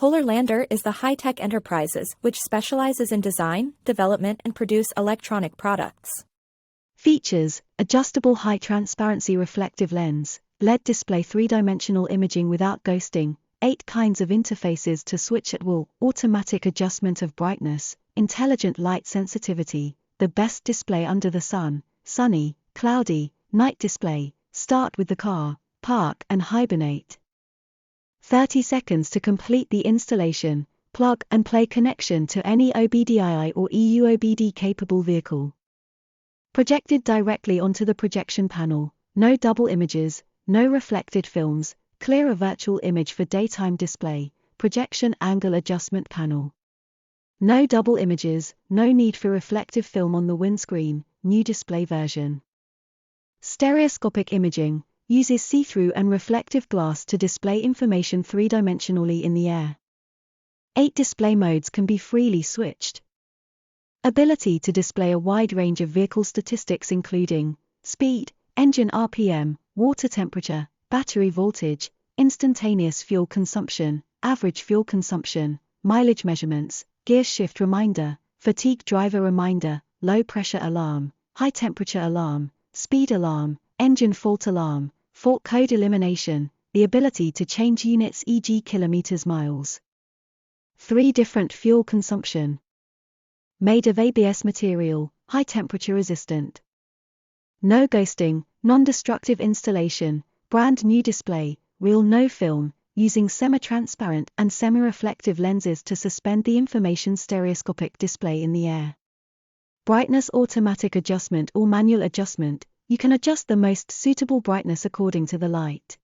Polar Lander is the high-tech enterprises which specializes in design, development and produce electronic products. Features: adjustable high-transparency reflective lens, LED display 3-dimensional imaging without ghosting, 8 kinds of interfaces to switch at will, automatic adjustment of brightness, intelligent light sensitivity, the best display under the sun, sunny, cloudy, night display, start with the car, park and hibernate. 30 seconds to complete the installation, plug and play connection to any OBDII or EUOBD capable vehicle. Projected directly onto the projection panel, no double images, no reflected films, clearer virtual image for daytime display, projection angle adjustment panel. No double images, no need for reflective film on the windscreen, new display version. Stereoscopic imaging uses see-through and reflective glass to display information 3-dimensionally in the air. 8 display modes can be freely switched. Ability to display a wide range of vehicle statistics including speed, engine RPM, water temperature, battery voltage, instantaneous fuel consumption, average fuel consumption, mileage measurements, gear shift reminder, fatigue driver reminder, low pressure alarm, high temperature alarm, speed alarm, engine fault alarm, fault code elimination, the ability to change units e.g. kilometers miles. 3 different fuel consumption. Made of ABS material, high temperature resistant. No ghosting, non-destructive installation, brand new display, real no film, using semi-transparent and semi-reflective lenses to suspend the information stereoscopic display in the air. Brightness automatic adjustment or manual adjustment, you can adjust the most suitable brightness according to the light.